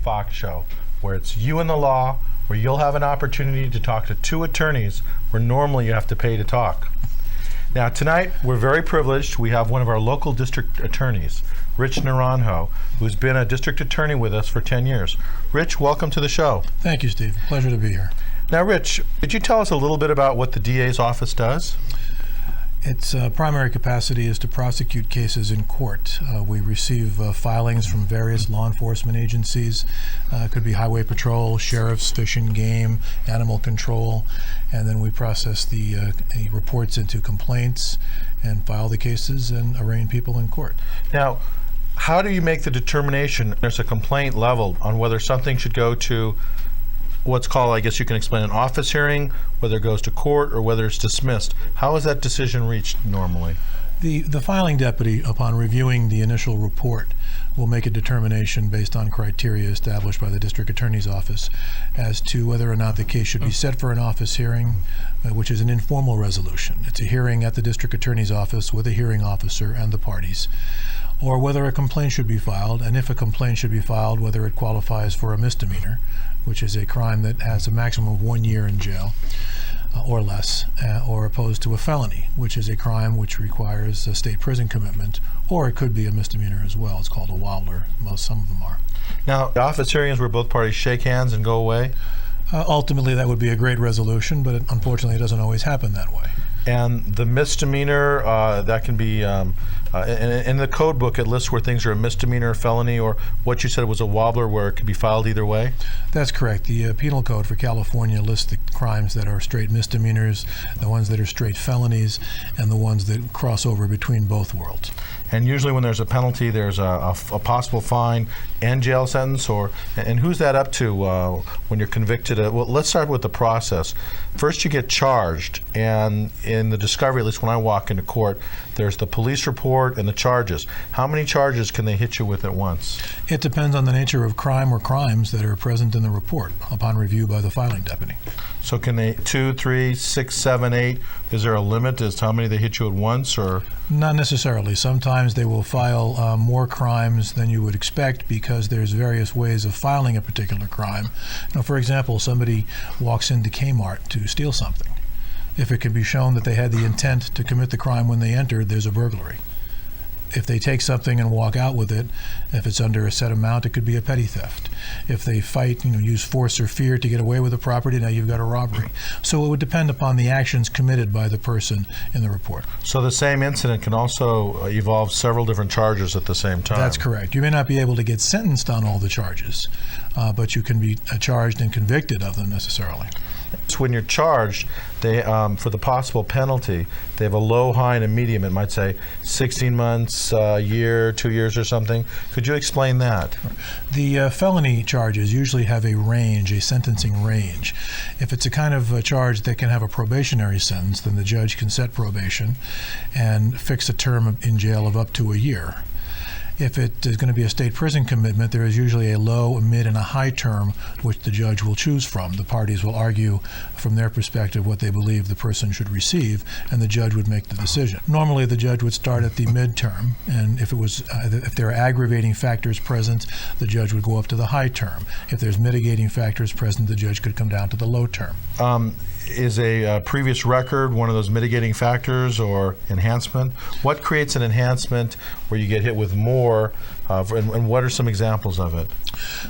Fox show, where it's you and the law, where you'll have an opportunity to talk to two attorneys where normally you have to pay to talk. Now tonight, we're very privileged. We have one of our local district attorneys, Rich Naranko, who's been a district attorney with us for 10 years. Rich, welcome to the show. Thank you, Steve. Pleasure to be here. Now, Rich, could you tell us a little bit about what the DA's office does? Its primary capacity is to prosecute cases in court. We receive filings from various law enforcement agencies. It could be highway patrol, sheriffs, fish and game, animal control, and then we process the reports into complaints and file the cases and arraign people in court. Now, how do you make the determination, there's a complaint leveled, on whether something should go to what's called, I guess you can explain, an office hearing, whether it goes to court or whether it's dismissed? How is that decision reached normally? The filing deputy, upon reviewing the initial report, will make a determination based on criteria established by the district attorney's office as to whether or not the case should be set for an office hearing, which is an informal resolution. It's a hearing at the district attorney's office with a hearing officer and the parties, or whether a complaint should be filed, and if a complaint should be filed, whether it qualifies for a misdemeanor, which is a crime that has a maximum of 1 year in jail or less, or opposed to a felony, which is a crime which requires a state prison commitment, or it could be a misdemeanor as well. It's called a wobbler. Some of them are. Now, the office hearings where both parties shake hands and go away? Ultimately, that would be a great resolution, but unfortunately, it doesn't always happen that way. And the misdemeanor, that can be, in the code book, it lists where things are a misdemeanor, felony, or what you said was a wobbler, where it could be filed either way? That's correct. The penal code for California lists the crimes that are straight misdemeanors, the ones that are straight felonies, and the ones that cross over between both worlds. And usually when there's a penalty, there's a possible fine and jail sentence, and who's that up to when you're convicted? Well, let's start with the process. First you get charged, and in the discovery, at least when I walk into court, there's the police report and the charges. How many charges can they hit you with at once? It depends on the nature of crime or crimes that are present in the report upon review by the filing deputy. So can they 2, 3, 6, 7, 8? Is there a limit as to how many they hit you at once, or? Not necessarily. Sometimes they will file more crimes than you would expect because there's various ways of filing a particular crime. Now, for example, somebody walks into Kmart to steal something. If it can be shown that they had the intent to commit the crime when they entered, there's a burglary. If they take something and walk out with it, if it's under a set amount, it could be a petty theft. If they fight, use force or fear to get away with the property, now you've got a robbery. So it would depend upon the actions committed by the person in the report. So the same incident can also evolve several different charges at the same time? That's correct. You may not be able to get sentenced on all the charges, but you can be charged and convicted of them necessarily. So when you're charged, they for the possible penalty, they have a low, high, and a medium. It might say 16 months, a year, 2 years or something. Could you explain that? The felony charges usually have a range, a sentencing range. If it's a kind of charge that can have a probationary sentence, then the judge can set probation and fix a term in jail of up to a year. If it is going to be a state prison commitment, there is usually a low, a mid, and a high term which the judge will choose from. The parties will argue from their perspective what they believe the person should receive, and the judge would make the decision. Normally, the judge would start at the mid-term, and if there are aggravating factors present, the judge would go up to the high term. If there's mitigating factors present, the judge could come down to the low term. Is a previous record one of those mitigating factors or enhancement? What creates an enhancement where you get hit with more, and what are some examples of it?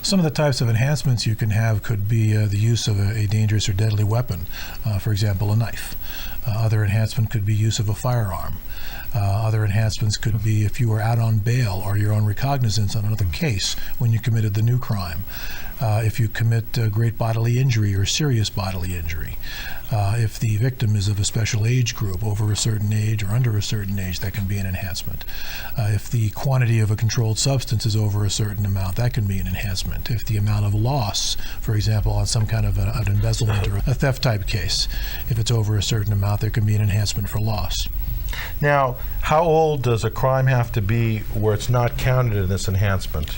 Some of the types of enhancements you can have could be the use of a dangerous or deadly weapon, for example, a knife. Other enhancement could be use of a firearm. Other enhancements could be if you were out on bail or you're on recognizance on another case when you committed the new crime. If you commit great bodily injury or serious bodily injury. If the victim is of a special age group, over a certain age or under a certain age, that can be an enhancement. If the quantity of a controlled substance is over a certain amount, that can be an enhancement. If the amount of loss, for example, on some kind of an embezzlement or a theft type case, if it's over a certain amount, there can be an enhancement for loss. Now, how old does a crime have to be where it's not counted in this enhancement?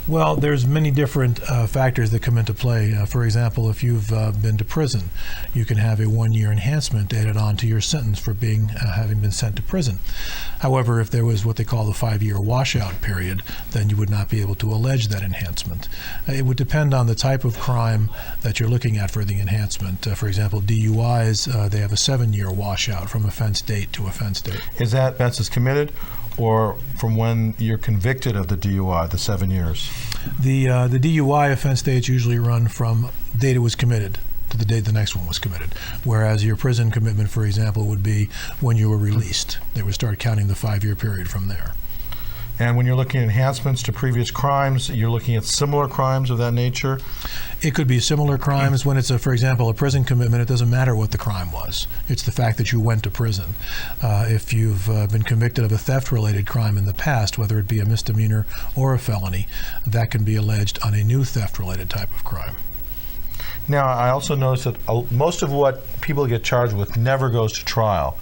Well, there's many different factors that come into play. For example, if you've been to prison, you can have a 1-year enhancement added on to your sentence for having been sent to prison. However, if there was what they call the 5-year washout period, then you would not be able to allege that enhancement. It would depend on the type of crime that you're looking at for the enhancement. For example, DUIs, they have a 7-year washout from offense date to offense date. Is that offense is committed, or from when you're convicted of the DUI, the 7 years? The DUI offense dates usually run from the date it was committed to the date the next one was committed, whereas your prison commitment, for example, would be when you were released. They would start counting the 5-year period from there. And when you're looking at enhancements to previous crimes, you're looking at similar crimes of that nature? It could be similar crimes. When it's, for example, a prison commitment, it doesn't matter what the crime was. It's the fact that you went to prison. If you've been convicted of a theft-related crime in the past, whether it be a misdemeanor or a felony, that can be alleged on a new theft-related type of crime. Now, I also noticed that most of what people get charged with never goes to trial.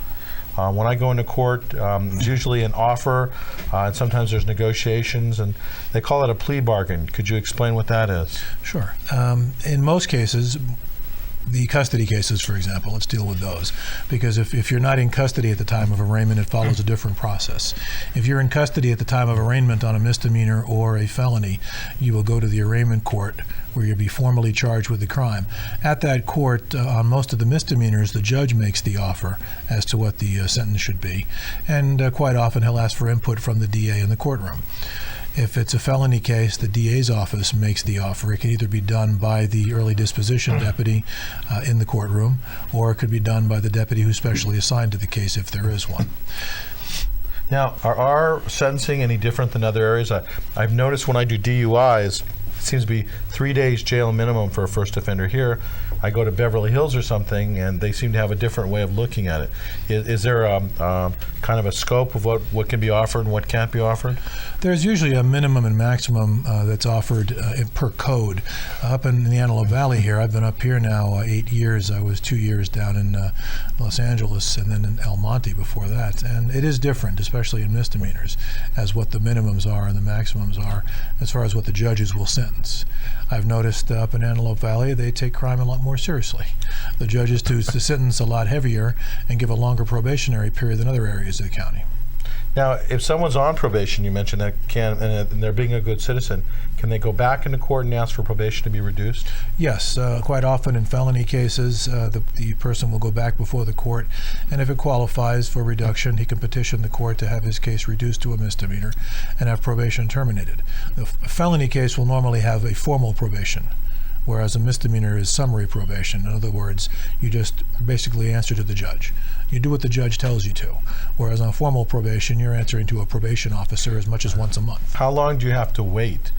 When I go into court, it's usually an offer, and sometimes there's negotiations, and they call it a plea bargain. Could you explain what that is? Sure. In most cases, the custody cases, for example, let's deal with those. Because if you're not in custody at the time of arraignment, it follows a different process. If you're in custody at the time of arraignment on a misdemeanor or a felony, you will go to the arraignment court where you'll be formally charged with the crime. At that court, on most of the misdemeanors, the judge makes the offer as to what the sentence should be. And quite often he'll ask for input from the DA in the courtroom. If it's a felony case, the DA's office makes the offer. It can either be done by the early disposition deputy in the courtroom, or it could be done by the deputy who's specially assigned to the case if there is one. Now, are our sentencing any different than other areas? I've noticed when I do DUIs, it seems to be 3 days jail minimum for a first offender. Here, I go to Beverly Hills or something, and they seem to have a different way of looking at it. Is there kind of a scope of what can be offered and what can't be offered? There's usually a minimum and maximum that's offered per code. Up in the Antelope Valley here, I've been up here now 8 years. I was 2 years down in Los Angeles and then in El Monte before that. And it is different, especially in misdemeanors, as what the minimums are and the maximums are as far as what the judges will sentence. I've noticed up in Antelope Valley, they take crime a lot more seriously. The judges choose to sentence a lot heavier and give a longer probationary period than other areas of the county. Now, if someone's on probation, you mentioned that and they're being a good citizen, can they go back into court and ask for probation to be reduced? Yes, quite often in felony cases, the person will go back before the court, and if it qualifies for reduction, he can petition the court to have his case reduced to a misdemeanor and have probation terminated. The felony case will normally have a formal probation, whereas a misdemeanor is summary probation. In other words, you just basically answer to the judge. You do what the judge tells you to. Whereas on formal probation, you're answering to a probation officer as much as once a month. How long do you have to wait?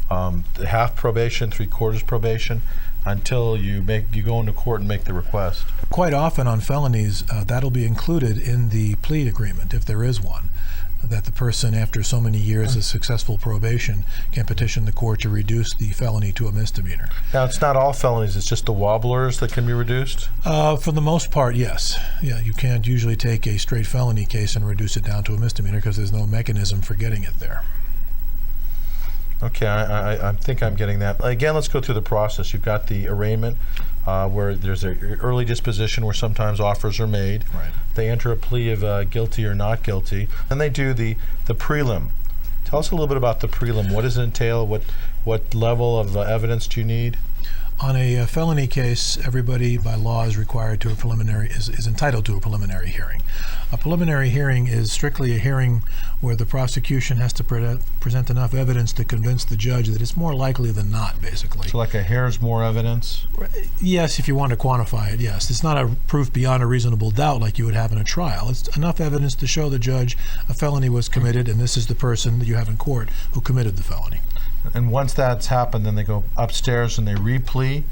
Half probation, 3/4 probation, until you go into court and make the request? Quite often on felonies, that'll be included in the plea agreement, if there is one, that the person, after so many years of successful probation, can petition the court to reduce the felony to a misdemeanor. Now, it's not all felonies, it's just the wobblers that can be reduced? For the most part, yes. Yeah, you can't usually take a straight felony case and reduce it down to a misdemeanor because there's no mechanism for getting it there. Okay, I think I'm getting that. Again, let's go through the process. You've got the arraignment, where there's an early disposition where sometimes offers are made. Right. They enter a plea of guilty or not guilty. Then they do the prelim. Tell us a little bit about the prelim. What does it entail? What level of evidence do you need? On a felony case, everybody by law is required to is entitled to a preliminary hearing. A preliminary hearing is strictly a hearing where the prosecution has to present enough evidence to convince the judge that it's more likely than not, basically. So like a hair's more evidence? Yes, if you want to quantify it, yes. It's not a proof beyond a reasonable doubt like you would have in a trial. It's enough evidence to show the judge a felony was committed and this is the person that you have in court who committed the felony. And once that's happened, then they go upstairs and they replea,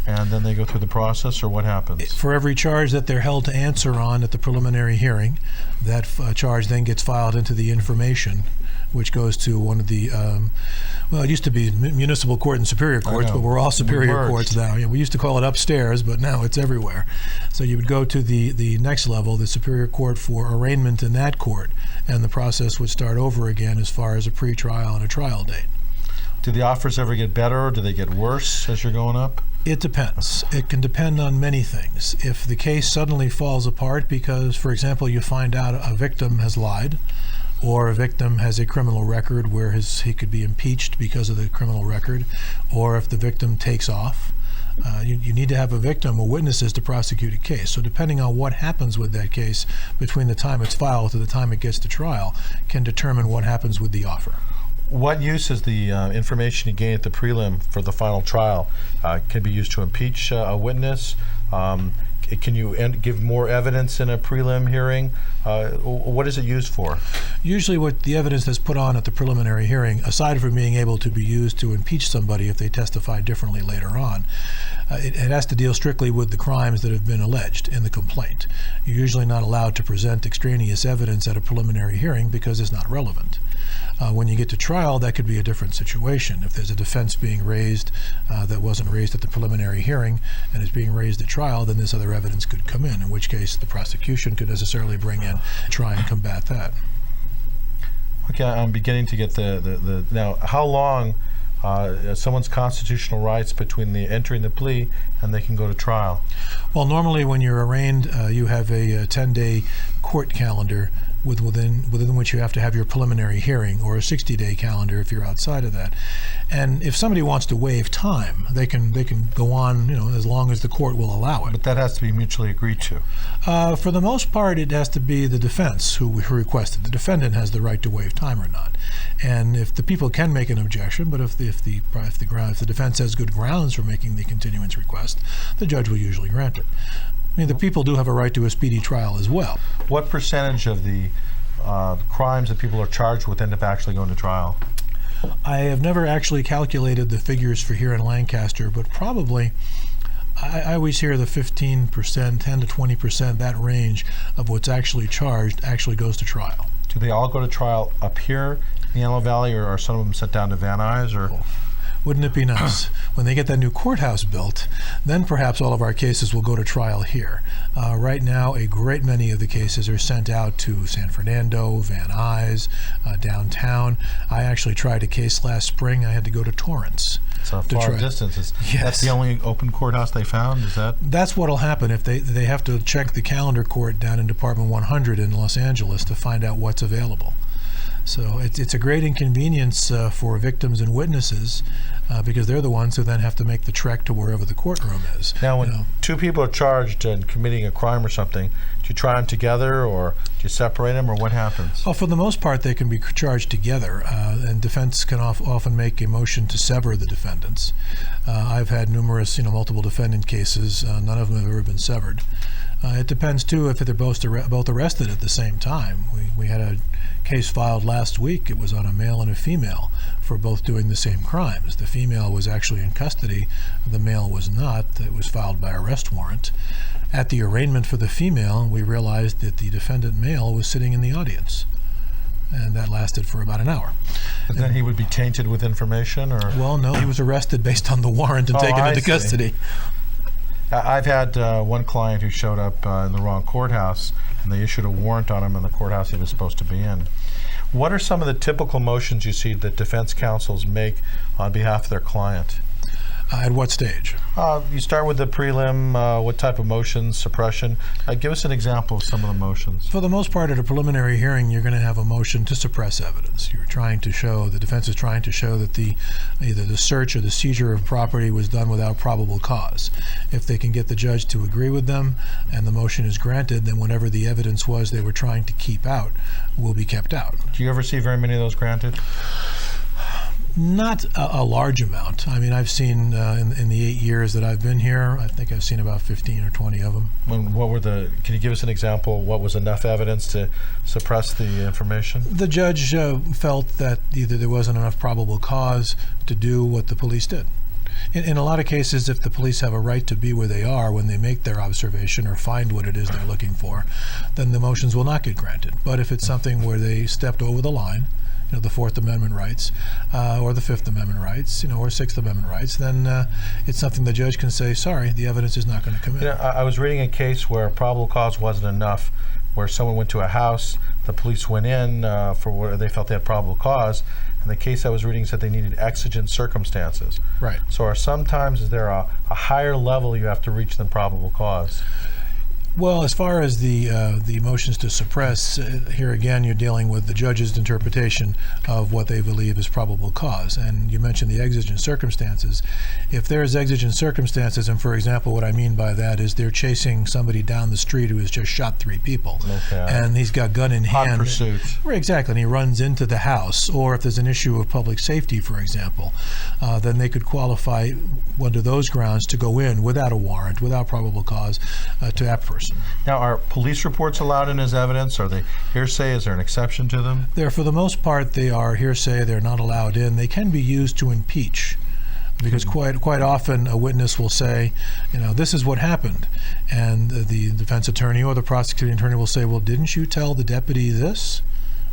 and then they go through the process, or what happens? For every charge that they're held to answer on at the preliminary hearing, that charge then gets filed into the information, which goes to one of the, well, it used to be municipal court and superior courts, but we're all superior courts now. Yeah, we used to call it upstairs, but now it's everywhere. So you would go to the next level, the superior court, for arraignment in that court, and the process would start over again as far as a pre-trial and a trial date. Do the offers ever get better, or do they get worse as you're going up? It depends. It can depend on many things. If the case suddenly falls apart because, for example, you find out a victim has lied, or a victim has a criminal record where he could be impeached because of the criminal record, or if the victim takes off, you need to have a victim or witnesses to prosecute a case. So depending on what happens with that case between the time it's filed to the time it gets to trial can determine what happens with the offer. What use is the information you gain at the prelim for the final trial? Can be used to impeach a witness? Can you give more evidence in a prelim hearing? What is it used for? Usually what the evidence that's put on at the preliminary hearing, aside from being able to be used to impeach somebody if they testify differently later on, it has to deal strictly with the crimes that have been alleged in the complaint. You're usually not allowed to present extraneous evidence at a preliminary hearing because it's not relevant. When you get to trial, that could be a different situation. If there's a defense being raised that wasn't raised at the preliminary hearing and is being raised at trial, then this other evidence could come in which case the prosecution could necessarily bring in, try and combat that. Okay, I'm beginning to get the now, how long someone's constitutional rights between the entering the plea and they can go to trial? Well, normally when you're arraigned, you have a 10-day court calendar within which you have to have your preliminary hearing, or a 60-day calendar if you're outside of that. And if somebody wants to waive time, they can go on, as long as the court will allow it. But that has to be mutually agreed to. For the most part, it has to be the defense who requested. The defendant has the right to waive time or not. And if the people can make an objection, but if the defense has good grounds for making the continuance request, the judge will usually grant it. I mean, the people do have a right to a speedy trial as well. What percentage of the crimes that people are charged with end up actually going to trial? I have never actually calculated the figures for here in Lancaster, but probably I always hear the 15%, 10 to 20%, that range of what's actually charged actually goes to trial. Do they all go to trial up here in the Antelope Valley, or are some of them sent down to Van Nuys? Or? Wouldn't it be nice? When they get that new courthouse built, then perhaps all of our cases will go to trial here. Right now, a great many of the cases are sent out to San Fernando, Van Nuys, downtown. I actually tried a case last spring. I had to go to Torrance. It's a far distance. Yes. That's the only open courthouse they found? Is that? That's what'll happen if they have to check the calendar court down in Department 100 in Los Angeles to find out what's available. So it's a great inconvenience for victims and witnesses because they're the ones who then have to make the trek to wherever the courtroom is. Now, when two people are charged in committing a crime or something, do you try them together, or do you separate them, or what happens? Oh, for the most part, they can be charged together, and defense can often make a motion to sever the defendants. I've had numerous, multiple defendant cases. None of them have ever been severed. It depends, too, if they're both arrested at the same time. We had a case filed last week. It was on a male and a female for both doing the same crimes. The female was actually in custody. The male was not. It was filed by arrest warrant. At the arraignment for the female, we realized that the defendant male was sitting in the audience. And that lasted for about an hour. But then he would be tainted with information, or? Well, no, he was arrested based on the warrant and taken into custody. I've had one client who showed up in the wrong courthouse, and they issued a warrant on him in the courthouse he was supposed to be in. What are some of the typical motions you see that defense counsels make on behalf of their client? At what stage? You start with the prelim. What type of motions? Suppression? Give us an example of some of the motions. For the most part, at a preliminary hearing, you're going to have a motion to suppress evidence. You're trying to show, the defense is trying to show that either the search or the seizure of property was done without probable cause. If they can get the judge to agree with them and the motion is granted, then whatever the evidence was they were trying to keep out will be kept out. Do you ever see very many of those granted? Not a large amount. I mean, I've seen in the 8 years that I've been here, I think I've seen about 15 or 20 of them. Can you give us an example? What was enough evidence to suppress the information? The judge felt that either there wasn't enough probable cause to do what the police did. In a lot of cases, if the police have a right to be where they are when they make their observation or find what it is they're looking for, then the motions will not get granted. But if it's something where they stepped over the line, the Fourth Amendment rights, or the Fifth Amendment rights, or Sixth Amendment rights, then it's something the judge can say, sorry, the evidence is not going to come in. I was reading a case where probable cause wasn't enough where someone went to a house, the police went in for what they felt they had probable cause, and the case I was reading said they needed exigent circumstances. Right. So is there a higher level you have to reach than probable cause? Well, as far as the motions to suppress, here again you're dealing with the judge's interpretation of what they believe is probable cause. And you mentioned the exigent circumstances. If there's exigent circumstances, and for example, what I mean by that is they're chasing somebody down the street who has just shot 3 people, and he's got gun in hand. Hot pursuit. Right, exactly, and he runs into the house. Or if there's an issue of public safety, for example, then they could qualify under those grounds to go in without a warrant, without probable cause, to that person. Now, are police reports allowed in as evidence? Are they hearsay? Is there an exception to them? For the most part, they are hearsay. They're not allowed in. They can be used to impeach, because quite often a witness will say, this is what happened, and the defense attorney or the prosecuting attorney will say, well, didn't you tell the deputy this?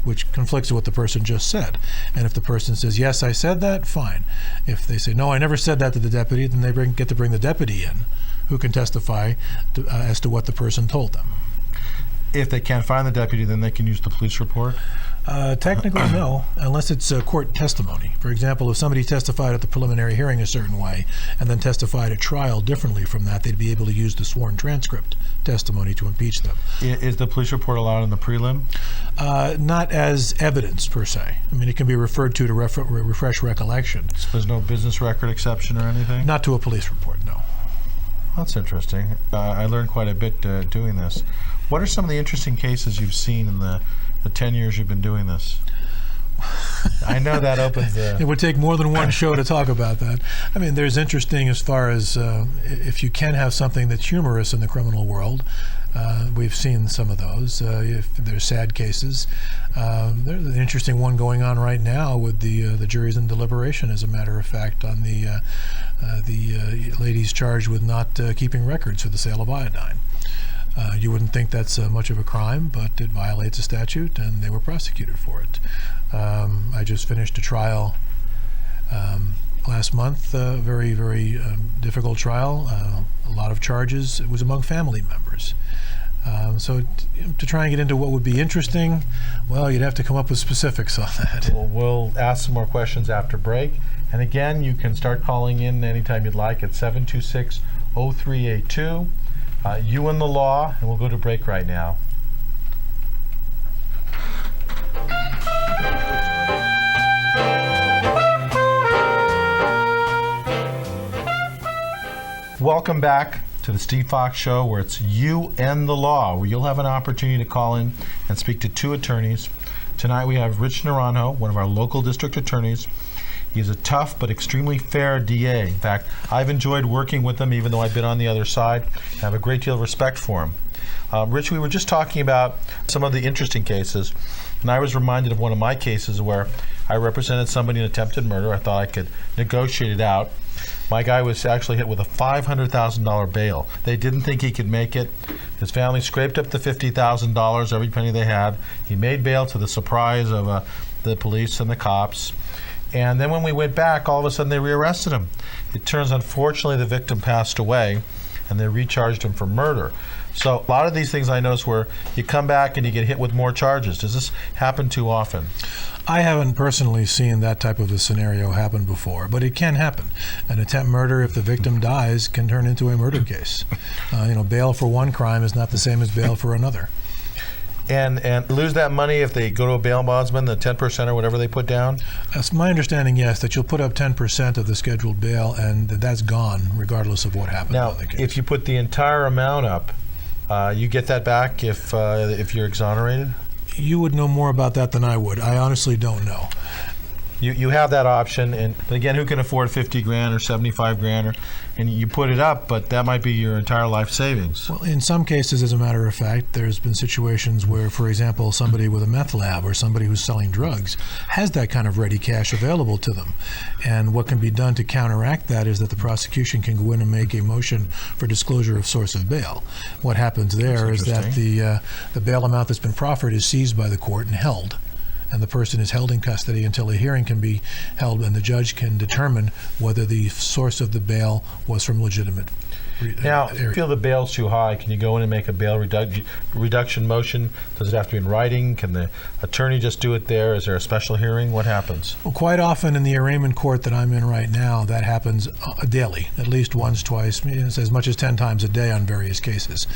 Which conflicts with what the person just said. And if the person says, yes, I said that, fine. If they say, no, I never said that to the deputy, then they get to bring the deputy in, who can testify as to what the person told them. If they can't find the deputy, then they can use the police report? Technically, no, unless it's court testimony. For example, if somebody testified at the preliminary hearing a certain way and then testified at trial differently from that, they'd be able to use the sworn transcript testimony to impeach them. Is the police report allowed in the prelim? Not as evidence, per se. I mean, it can be referred to refresh recollection. So there's no business record exception or anything? Not to a police report, no. That's interesting. I learned quite a bit doing this. What are some of the interesting cases you've seen in the 10 years you've been doing this? I know that opens It would take more than one show to talk about that. I mean, there's interesting as far as if you can have something that's humorous in the criminal world. We've seen some of those. If there's sad cases, there's an interesting one going on right now with the juries in deliberation, as a matter of fact, on the ladies charged with not keeping records for the sale of iodine. You wouldn't think that's much of a crime, but it violates a statute, and they were prosecuted for it. I just finished a trial last month, very, very difficult trial, a lot of charges. It was among family members. So to try and get into what would be interesting, well, you'd have to come up with specifics on that. Well, we'll ask some more questions after break. And again, you can start calling in anytime you'd like at 726-0382. You and the Law, and we'll go to break right now. Welcome back to the Steve Fox Show, where it's You and the Law, where you'll have an opportunity to call in and speak to 2 attorneys. Tonight we have Rich Naranko, one of our local district attorneys. He's a tough but extremely fair DA. In fact, I've enjoyed working with him, even though I've been on the other side. I have a great deal of respect for him. Rich, we were just talking about some of the interesting cases, and I was reminded of one of my cases where I represented somebody in attempted murder. I thought I could negotiate it out. My guy was actually hit with a $500,000 bail. They didn't think he could make it. His family scraped up the $50,000, every penny they had. He made bail to the surprise of the police and the cops. And then when we went back, all of a sudden they rearrested him. It turns, unfortunately, the victim passed away, and they recharged him for murder. So a lot of these things I notice where you come back and you get hit with more charges. Does this happen too often? I haven't personally seen that type of a scenario happen before, but it can happen. An attempt murder, if the victim dies, can turn into a murder case. Bail for one crime is not the same as bail for another. And lose that money if they go to a bail bondsman, the 10% or whatever they put down? That's my understanding, yes, that you'll put up 10% of the scheduled bail, and that's gone regardless of what happens. Now, in the case. if you put the entire amount up, you get that back if you're exonerated? You would know more about that than I would. I honestly don't know. You have that option, but again, who can afford $50,000 or $75,000? And you put it up, but that might be your entire life savings. Well, in some cases, as a matter of fact, there's been situations where, for example, somebody with a meth lab or somebody who's selling drugs has that kind of ready cash available to them. And what can be done to counteract that is that the prosecution can go in and make a motion for disclosure of source of bail. What happens there is that the bail amount that's been proffered is seized by the court and held. And the person is held in custody until a hearing can be held and the judge can determine whether the source of the bail was from legitimate Now, area. feel the bail's too high. Can you go in and make a bail reduction motion? Does it have to be in writing? Can the attorney just do it there? Is there a special hearing? What happens? Well, quite often in the arraignment court that I'm in right now, that happens daily, at least once, twice, as much as 10 times a day on various cases.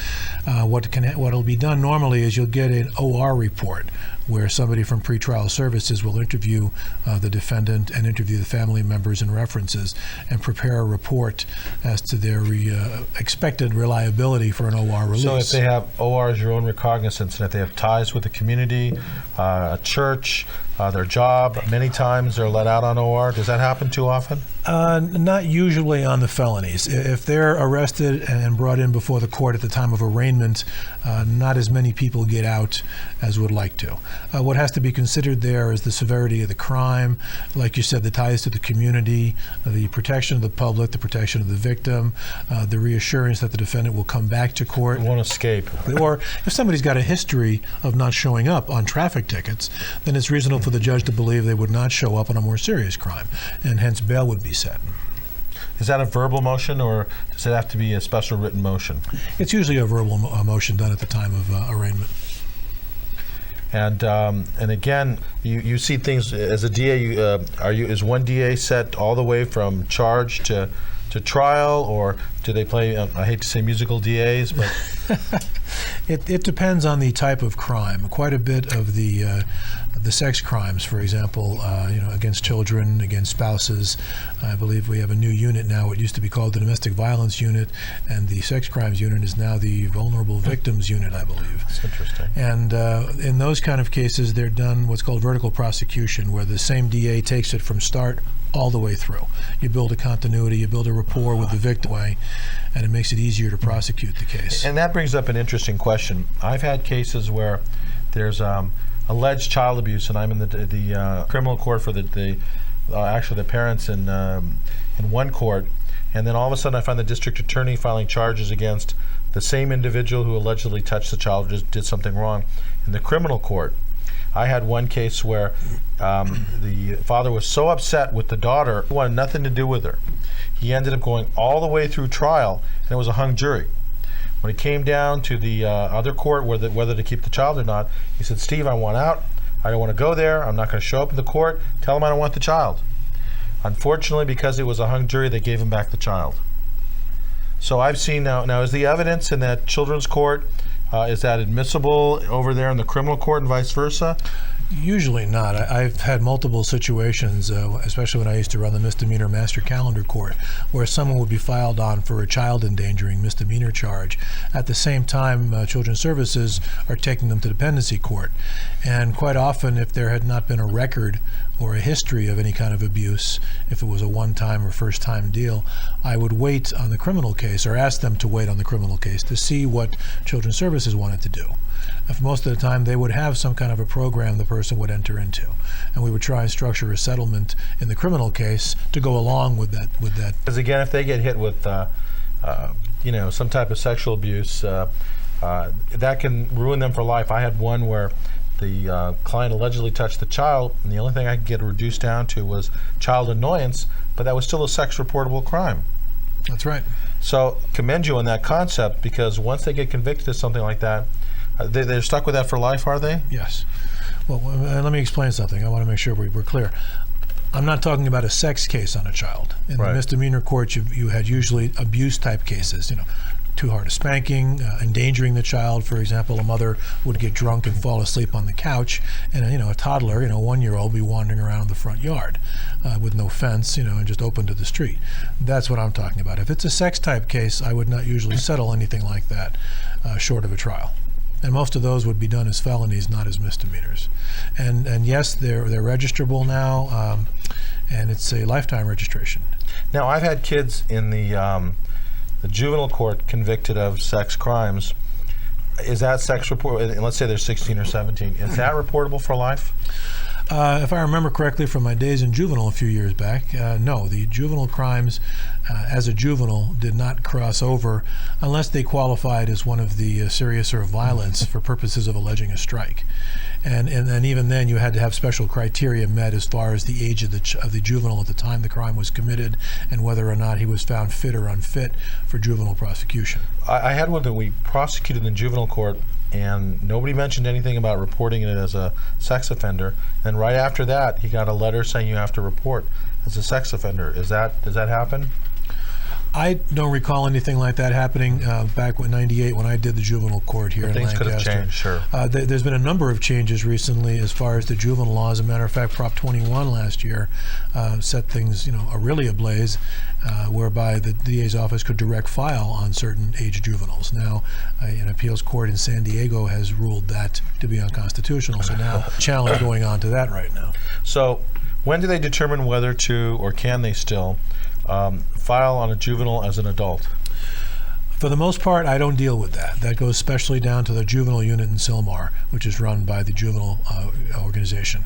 What'll be done normally is you'll get an OR report where somebody from pretrial services will interview the defendant and interview the family members and references and prepare a report as to their expected reliability for an OR release. So if they have OR as your own recognizance, and if they have ties with the community, a church, their job, many times they're let out on OR. Does that happen too often? Not usually on the felonies. If they're arrested and brought in before the court at the time of arraignment, not as many people get out as would like to. What has to be considered there is the severity of the crime, like you said, the ties to the community, the protection of the public, the protection of the victim, the reassurance that the defendant will come back to court. It won't escape. Or if somebody's got a history of not showing up on traffic tickets, then it's reasonable for the judge to believe they would not show up on a more serious crime, and hence bail would be set. Is that a verbal motion, or does it have to be a special written motion? It's usually a verbal motion done at the time of arraignment. And again, you see things as a DA. Is one DA set all the way from charge to trial, or do they play? I hate to say musical DAs, but it depends on the type of crime. Quite a bit of the sex crimes, for example, against children, against spouses. I believe we have a new unit now. It used to be called the Domestic Violence Unit, and the Sex Crimes Unit is now the Vulnerable Victims Unit, I believe. That's interesting. And in those kind of cases, they're done what's called vertical prosecution, where the same DA takes it from start all the way through. You build a continuity, you build a rapport with the victim, and it makes it easier to prosecute the case. And that brings up an interesting question. I've had cases where there's alleged child abuse, and I'm in the criminal court for actually the parents in one court, and then all of a sudden I find the district attorney filing charges against the same individual who allegedly touched the child or just did something wrong in the criminal court. I had one case where the father was so upset with the daughter, he wanted nothing to do with her. He ended up going all the way through trial, and it was a hung jury. When it came down to the other court, whether to keep the child or not, he said, "Steve, I want out. I don't want to go there. I'm not going to show up in the court. Tell him I don't want the child." Unfortunately, because it was a hung jury, they gave him back the child. So I've seen now is the evidence in that children's court, is that admissible over there in the criminal court and vice versa? Usually not. I've had multiple situations, especially when I used to run the misdemeanor master calendar court, where someone would be filed on for a child endangering misdemeanor charge. At the same time, Children's Services are taking them to dependency court. And quite often, if there had not been a record or a history of any kind of abuse, if it was a one-time or first-time deal, I would wait on the criminal case, or ask them to wait on the criminal case to see what Children's Services wanted to do. If most of the time they would have some kind of a program the person would enter into, and we would try and structure a settlement in the criminal case to go along with that. Because again, if they get hit with some type of sexual abuse, that can ruin them for life. I had one where the client allegedly touched the child, and the only thing I could get reduced down to was child annoyance, but that was still a sex reportable crime. That's right. So commend you on that concept, because once they get convicted of something like that, they're stuck with that for life, are they? Yes. Well, let me explain something. I want to make sure we're clear. I'm not talking about a sex case on a child. In the misdemeanor court, you had usually abuse-type cases, too hard a spanking, endangering the child. For example, a mother would get drunk and fall asleep on the couch, and a toddler, 1-year-old, be wandering around the front yard with no fence, and just open to the street. That's what I'm talking about. If it's a sex-type case, I would not usually settle anything like that short of a trial. And most of those would be done as felonies, not as misdemeanors. And yes, they're registrable now, and it's a lifetime registration. Now, I've had kids in the juvenile court convicted of sex crimes. Is that sex report? And let's say they're 16 or 17. Is that reportable for life? If I remember correctly from my days in juvenile a few years back, no, the juvenile crimes as a juvenile did not cross over unless they qualified as one of the serious or violence for purposes of alleging a strike. and even then you had to have special criteria met as far as the age of the juvenile at the time the crime was committed and whether or not he was found fit or unfit for juvenile prosecution. I had one that we prosecuted in juvenile court, and nobody mentioned anything about reporting it as a sex offender. And right after that, he got a letter saying you have to report as a sex offender. Does that happen? I don't recall anything like that happening back in '98 when I did the juvenile court here in Things Lancaster. could have changed, sure. There's been a number of changes recently as far as the juvenile law. As a matter of fact, Prop 21 last year set things, really ablaze, whereby the DA's office could direct file on certain age juveniles. Now, an appeals court in San Diego has ruled that to be unconstitutional. So now, challenge going on to that right now. So, when do they determine whether to, or can they still, file on a juvenile as an adult? For the most part, I don't deal with that. That goes especially down to the juvenile unit in Sylmar, which is run by the juvenile organization.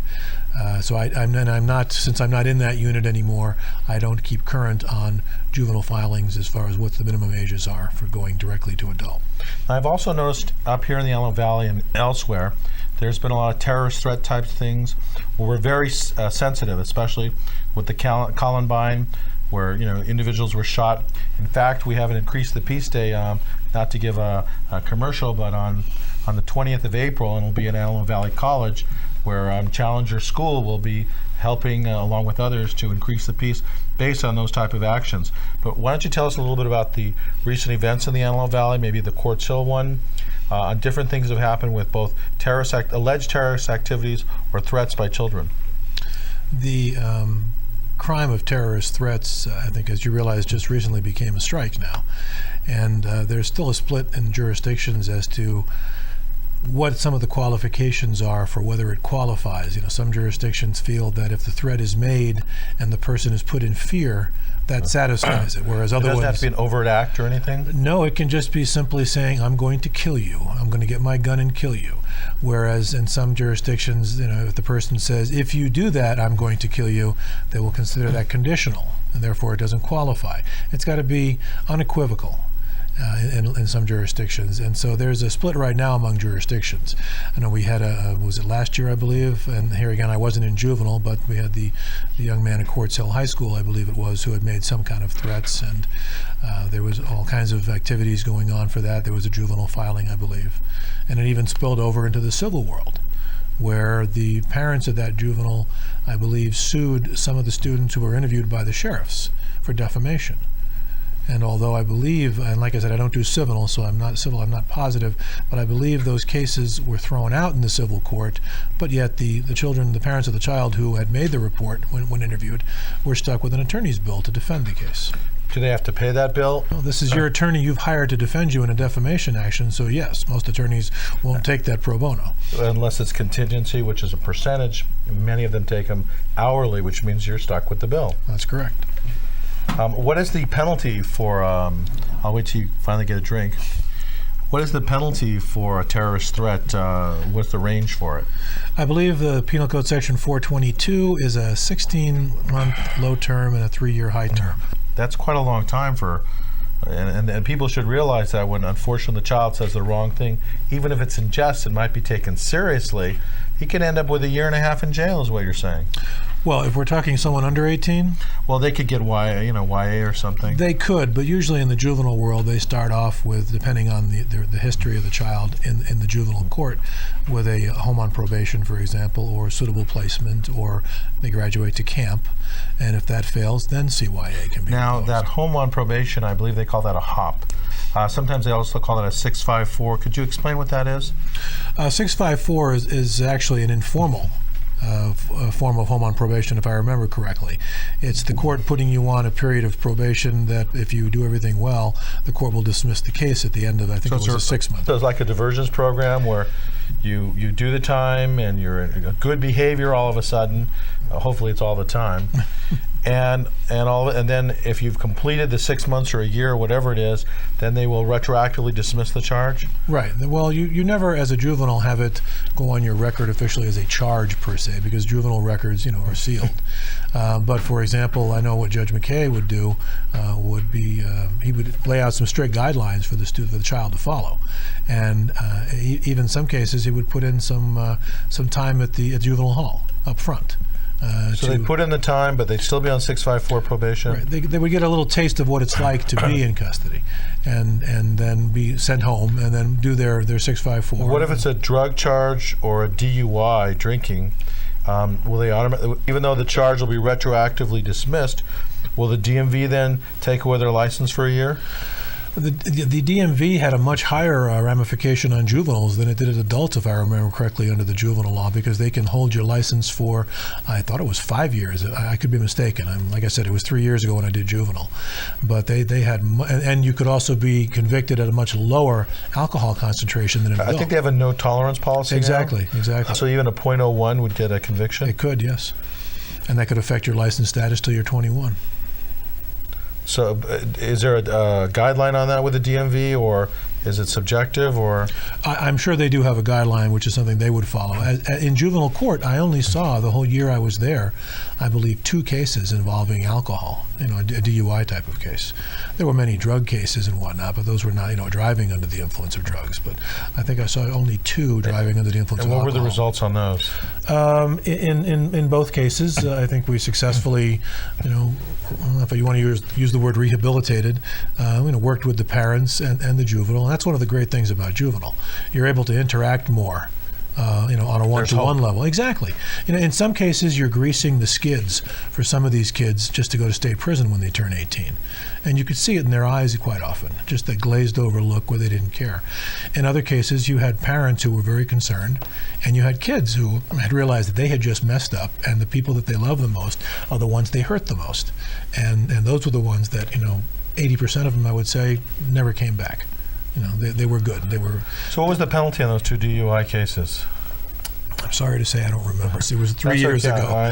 So I'm not, since I'm not in that unit anymore, I don't keep current on juvenile filings as far as what the minimum ages are for going directly to adult. I've also noticed up here in the Antelope Valley and elsewhere, there's been a lot of terrorist threat type things where we're very sensitive, especially with the Columbine, where individuals were shot. In fact, we haven't increased the Peace Day, not to give a commercial, but on the 20th of April, and it'll be at Antelope Valley College, where Challenger School will be helping, along with others, to increase the peace based on those type of actions. But why don't you tell us a little bit about the recent events in the Antelope Valley, maybe the Quartz Hill one, on different things that have happened with both alleged terrorist activities or threats by children? The crime of terrorist threats, I think, as you realize, just recently became a strike now. And there's still a split in jurisdictions as to what some of the qualifications are for whether it qualifies. Some jurisdictions feel that if the threat is made and the person is put in fear, that satisfies it, whereas other ones... It doesn't have to be an overt act or anything? No, it can just be simply saying, I'm going to kill you. I'm going to get my gun and kill you. Whereas in some jurisdictions, if the person says, if you do that, I'm going to kill you, they will consider that conditional, and therefore it doesn't qualify. It's got to be unequivocal. In some jurisdictions, and so there's a split right now among jurisdictions. I know we had was it last year, I believe, and here again, I wasn't in juvenile, but we had the young man at Quartz Hill High School, I believe it was, who had made some kind of threats, and there was all kinds of activities going on for that. There was a juvenile filing, I believe, and it even spilled over into the civil world, where the parents of that juvenile, I believe, sued some of the students who were interviewed by the sheriffs for defamation. And although I believe, and like I said, I don't do civil, so I'm not positive, but I believe those cases were thrown out in the civil court, but yet the children, the parents of the child who had made the report when interviewed, were stuck with an attorney's bill to defend the case. Do they have to pay that bill? Well, this is your attorney you've hired to defend you in a defamation action, so yes, most attorneys won't take that pro bono. Unless it's contingency, which is a percentage. Many of them take them hourly, which means you're stuck with the bill. That's correct. What is the penalty for, I'll wait till you finally get a drink. What is the penalty for a terrorist threat? What's the range for it? I believe the Penal Code Section 422 is a 16-month low term and a 3-year high term. That's quite a long time for, and people should realize that when unfortunately the child says the wrong thing, even if it's in jest, it might be taken seriously. He could end up with 1.5 years in jail, is what you're saying. Well, if we're talking someone under 18, well, they could get YA or something. They could, but usually in the juvenile world, they start off with, depending on the history of the child in the juvenile court, with a home on probation, for example, or suitable placement, or they graduate to camp, and if that fails, then CYA can be Now, imposed. that home on probation, I believe they call that a HOP. Sometimes they also call it a 654. Could you explain what that is? 654 is actually an informal form of home on probation, if I remember correctly. It's the court putting you on a period of probation that if you do everything well, the court will dismiss the case at the end of, I think it was a 6 month. So it's like a diversions program where you do the time and you're in a good behavior all of a sudden. Hopefully it's all the time. and then if you've completed the 6 months or a year or whatever it is, then they will retroactively dismiss the charge? Right. Well, you never, as a juvenile, have it go on your record officially as a charge per se, because juvenile records, are sealed. But for example, I know what Judge McKay would do would be he would lay out some strict guidelines for the child to follow, and even in some cases he would put in some time at juvenile hall up front. So they put in the time, but they'd still be on 654 probation? Right. They would get a little taste of what it's like to be in custody, and then be sent home, and then do their 654. What if it's a drug charge or a DUI, drinking? Will they even though the charge will be retroactively dismissed, will the DMV then take away their license for a year? The DMV had a much higher ramification on juveniles than it did at adults, if I remember correctly, under the juvenile law, because they can hold your license for, I thought it was 5 years. I could be mistaken. Like I said, it was 3 years ago when I did juvenile. But they had, and you could also be convicted at a much lower alcohol concentration than an adult. I think they have a no tolerance policy Exactly. So even a .01 would get a conviction? It could, yes. And that could affect your license status till you're 21. So is there a guideline on that with the DMV, or is it subjective? Or I'm sure they do have a guideline, which is something they would follow. In juvenile court, I only saw, the whole year I was there, I believe 2 cases involving alcohol, a DUI type of case. There were many drug cases and whatnot, but those were not, driving under the influence of drugs. But I think I saw only 2 driving under the influence of alcohol. And what were the results on those? In both cases, I think we successfully, if you want to use the word rehabilitated, worked with the parents and the juvenile. And that's one of the great things about juvenile. You're able to interact more. On a one-to-one level. Exactly. In some cases, you're greasing the skids for some of these kids just to go to state prison when they turn 18. And you could see it in their eyes quite often, just that glazed over look where they didn't care. In other cases, you had parents who were very concerned, and you had kids who had realized that they had just messed up, and the people that they love the most are the ones they hurt the most. And those were the ones that, 80% of them, I would say, never came back. They were good. So what was the penalty on those 2 DUI cases? I'm sorry to say I don't remember. It was 3 years ago.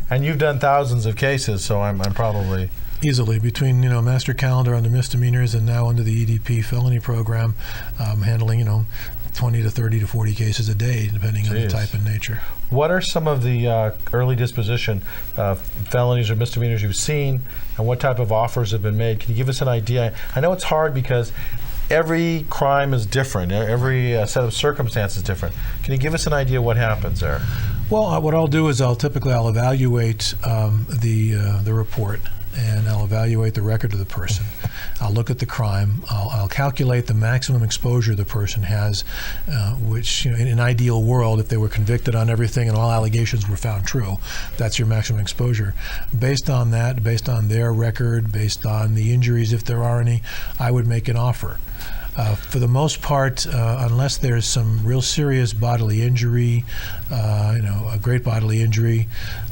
And you've done thousands of cases, so I'm probably... Easily, between, master calendar under misdemeanors and now under the EDP felony program, handling, 20 to 30 to 40 cases a day, depending on the type and nature. What are some of the early disposition felonies or misdemeanors you've seen, and what type of offers have been made? Can you give us an idea? I know it's hard because every crime is different. Every set of circumstances is different. Can you give us an idea what happens there? Well, what I'll do is I'll evaluate the report, and I'll evaluate the record of the person. I'll look at the crime. I'll calculate the maximum exposure the person has, which, in an ideal world, if they were convicted on everything and all allegations were found true, that's your maximum exposure. Based on that, based on their record, based on the injuries, if there are any, I would make an offer. For the most part, unless there's some real serious bodily injury, a great bodily injury,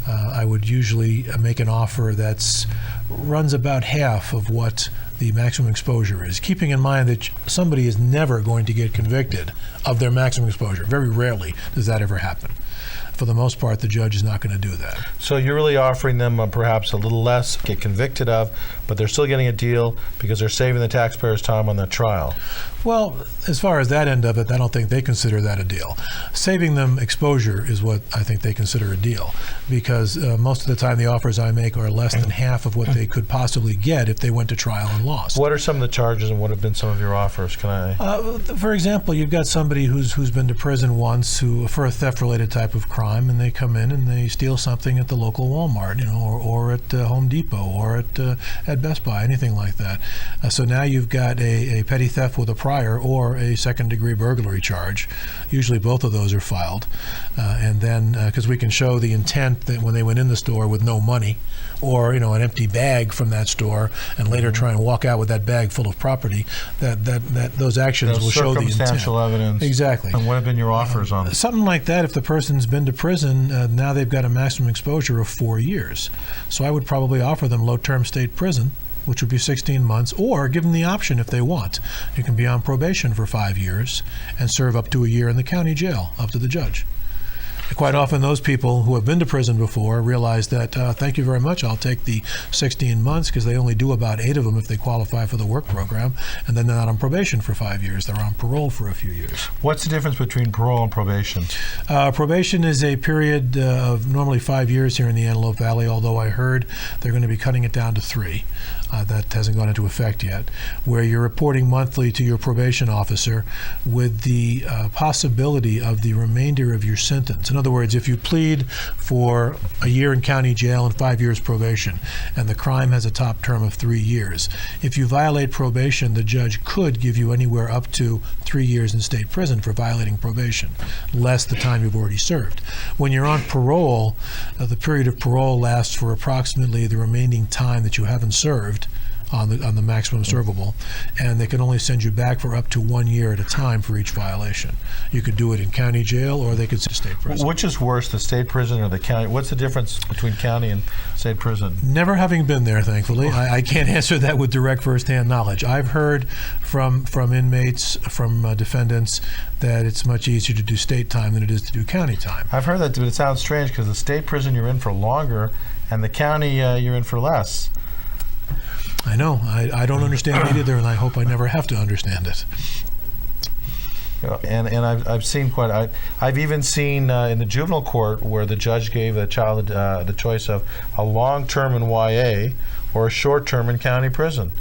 I would usually make an offer that runs about half of what the maximum exposure is, keeping in mind that somebody is never going to get convicted of their maximum exposure. Very rarely does that ever happen. For the most part, the judge is not going to do that. So you're really offering them perhaps a little less, get convicted of, but they're still getting a deal because they're saving the taxpayers' time on that trial. Well, as far as that end of it, I don't think they consider that a deal. Saving them exposure is what I think they consider a deal, because most of the time the offers I make are less than half of what they could possibly get if they went to trial and lost. What are some of the charges, and what have been some of your offers? Can I? For example, you've got somebody who's been to prison once for a theft-related type of crime, and they come in and they steal something at the local Walmart, or at Home Depot, or at Best Buy, anything like that. So now you've got a petty theft with a prior or a second-degree burglary charge. Usually both of those are filed. And then, because we can show the intent that when they went in the store with no money, or an empty bag from that store, and later try and walk out with that bag full of property, that those actions will show the intent. Circumstantial evidence. Exactly. And what have been your offers on something like that? If the person's been to prison, now they've got a maximum exposure of 4 years. So I would probably offer them low-term state prison, which would be 16 months, or give them the option if they want. You can be on probation for 5 years and serve up to a year in the county jail, up to the judge. Quite often those people who have been to prison before realize that, thank you very much, I'll take the 16 months because they only do about 8 of them if they qualify for the work program, and then they're not on probation for 5 years. They're on parole for a few years. What's the difference between parole and probation? Probation is a period of normally 5 years here in the Antelope Valley, although I heard they're going to be cutting it down to 3. That hasn't gone into effect yet, where you're reporting monthly to your probation officer with the possibility of the remainder of your sentence. In other words, if you plead for a year in county jail and 5 years probation, and the crime has a top term of 3 years, if you violate probation, the judge could give you anywhere up to 3 years in state prison for violating probation, less the time you've already served. When you're on parole, the period of parole lasts for approximately the remaining time that you haven't served on the maximum servable, and they can only send you back for up to 1 year at a time for each violation. You could do it in county jail, or they could send to state prison. Which is worse, the state prison or the county? What's the difference between county and state prison? Never having been there, thankfully, I can't answer that with direct firsthand knowledge. I've heard from inmates, from defendants, that it's much easier to do state time than it is to do county time. I've heard that, but it sounds strange because the state prison you're in for longer, and the county you're in for less. I know. I don't understand it either, and I hope I never have to understand it. And I've seen I've even seen in the juvenile court where the judge gave a child the choice of a long term in YA or a short term in county prison.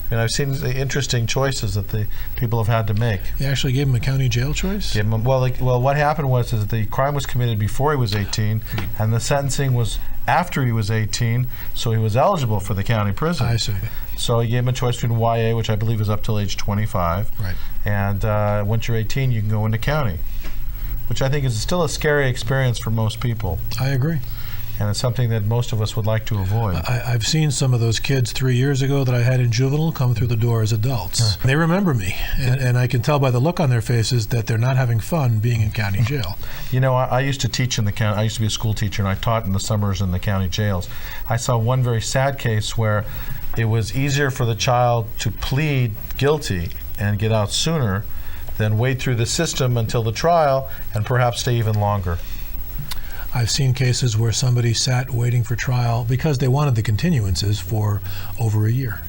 And I've seen the interesting choices that the people have had to make. They actually gave him a county jail choice? Well, what happened was is that the crime was committed before he was 18, and the sentencing was after he was 18, so he was eligible for the county prison. I see. So he gave him a choice between YA, which I believe is up till age 25, right, and once you're 18, you can go into county, which I think is still a scary experience for most people. I agree. And it's something that most of us would like to avoid. I've seen some of those kids 3 years ago that I had in juvenile come through the door as adults. They remember me, and I can tell by the look on their faces that they're not having fun being in county jail. You know, I used to teach in the county. I used to be a school teacher, and I taught in the summers in the county jails. I saw one very sad case where it was easier for the child to plead guilty and get out sooner than wait through the system until the trial and perhaps stay even longer. I've seen cases where somebody sat waiting for trial because they wanted the continuances for over a year.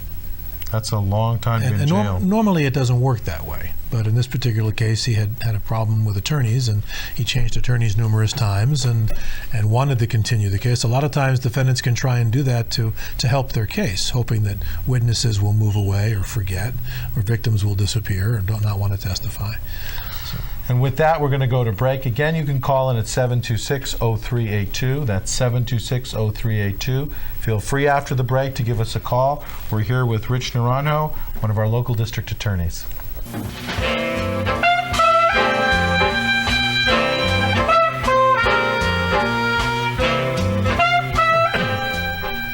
That's a long time to be in jail. Normally it doesn't work that way, but in this particular case he had a problem with attorneys, and he changed attorneys numerous times and wanted to continue the case. A lot of times defendants can try and do that to help their case, hoping that witnesses will move away or forget, or victims will disappear and don't not want to testify. And with that, we're going to go to break. Again, you can call in at 726-0382. That's 726-0382. Feel free after the break to give us a call. We're here with Rich Naranko, one of our local district attorneys.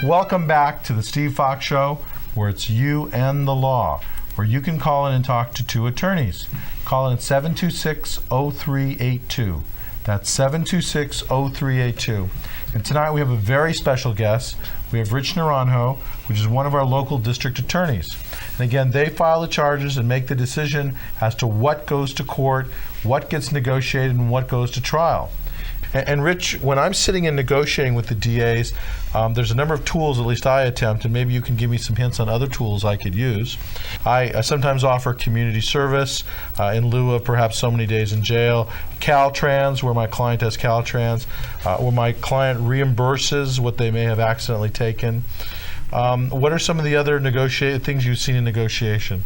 Welcome back to the Steve Fox Show, where it's you and the law, where you can call in and talk to two attorneys. Call in at 726-0382. That's 726-0382. And tonight we have a very special guest. We have Rich Naranko, which is one of our local district attorneys. And again, they file the charges and make the decision as to what goes to court, what gets negotiated, and what goes to trial. And Rich, when I'm sitting and negotiating with the DAs, there's a number of tools, at least I attempt, and maybe you can give me some hints on other tools I could use. I sometimes offer community service in lieu of perhaps so many days in jail. Caltrans, where my client has Caltrans, where my client reimburses what they may have accidentally taken. What are some of the other things you've seen in negotiation?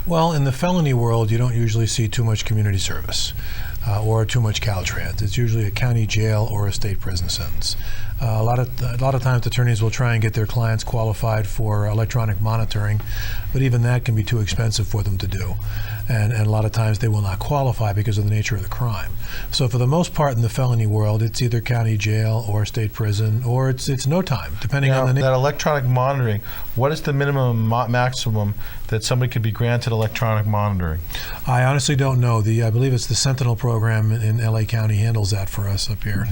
Well, in the felony world, you don't usually see too much community service. Or too much Caltrans. It's usually a county jail or a state prison sentence. A lot of times attorneys will try and get their clients qualified for electronic monitoring, but even that can be too expensive for them to do. And a lot of times they will not qualify because of the nature of the crime. So for the most part in the felony world, it's either county jail or state prison, or it's no time, depending on the that electronic monitoring, what is the minimum maximum that somebody could be granted electronic monitoring? I honestly don't know. I believe it's the Sentinel program program in LA County handles that for us up here.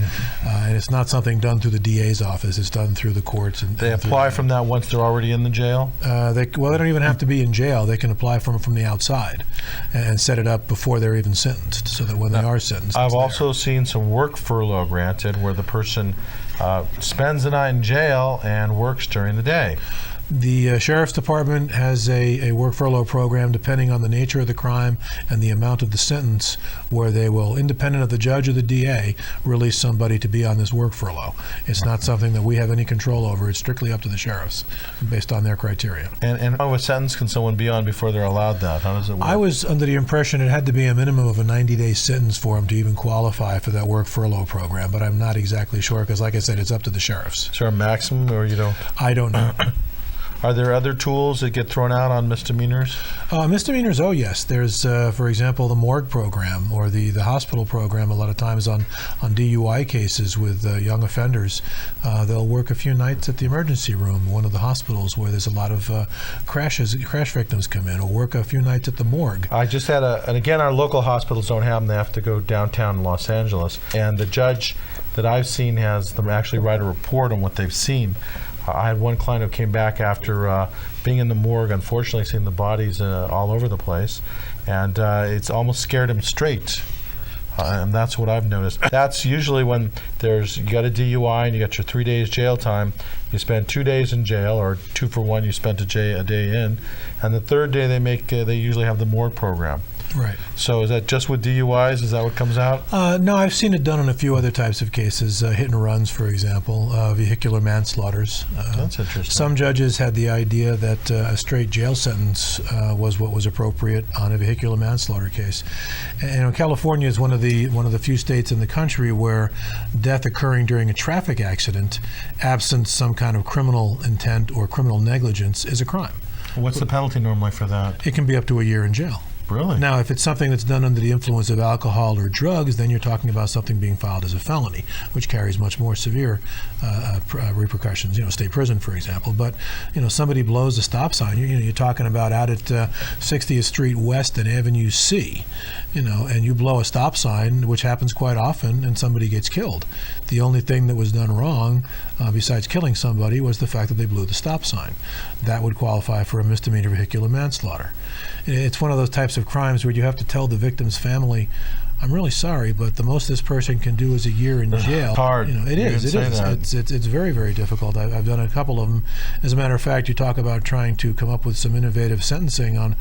And it's not something done through the DA's office. It's done through the courts. And They apply from that once they're already in the jail? They don't even have to be in jail. They can apply from the outside and set it up before they're even sentenced, so that when they are sentenced, I've it's also seen some work furlough granted where the person spends the night in jail and works during the day. The Sheriff's Department has a work furlough program depending on the nature of the crime and the amount of the sentence, where they will, independent of the judge or the DA, release somebody to be on this work furlough. It's not something that we have any control over. It's strictly up to the sheriffs based on their criteria. And how much sentence can someone be on before they're allowed that? How does it work? I was under the impression it had to be a minimum of a 90-day sentence for them to even qualify for that work furlough program, but I'm not exactly sure because, like I said, it's up to the sheriffs. Is there a maximum, or you don't? I don't know. Are there other tools that get thrown out on misdemeanors? Misdemeanors, oh yes. There's, for example, the morgue program or the hospital program. A lot of times on DUI cases with young offenders, they'll work a few nights at the emergency room, one of the hospitals where there's a lot of crash victims come in, or work a few nights at the morgue. I just had and again, our local hospitals don't have them. They have to go downtown in Los Angeles. And the judge that I've seen has them actually write a report on what they've seen. I had one client who came back after being in the morgue, unfortunately seeing the bodies all over the place, and it's almost scared him straight. And that's what I've noticed. That's usually when you got a DUI and you got your 3 days jail time. You spend 2 days in jail, or 2 for 1. You spent a day in, and the third day they usually have the morgue program. Right. So is that just with DUIs? Is that what comes out? No, I've seen it done in a few other types of cases, hit and runs, for example, vehicular manslaughters. That's interesting. Some judges had the idea that a straight jail sentence was what was appropriate on a vehicular manslaughter case. And California is one of the few states in the country where death occurring during a traffic accident, absent some kind of criminal intent or criminal negligence, is a crime. What's the penalty normally for that? It can be up to a year in jail. Really? Now, if it's something that's done under the influence of alcohol or drugs, then you're talking about something being filed as a felony, which carries much more severe repercussions. State prison, for example. But somebody blows a stop sign. You're talking about out at 60th Street West and Avenue C, and you blow a stop sign, which happens quite often, and somebody gets killed. The only thing that was done wrong, besides killing somebody, was the fact that they blew the stop sign. That would qualify for a misdemeanor vehicular manslaughter. It's one of those types of crimes where you have to tell the victim's family, I'm really sorry, but the most this person can do is a year in jail. Hard. It is. It's very, very difficult. I've done a couple of them. As a matter of fact, you talk about trying to come up with some innovative sentencing on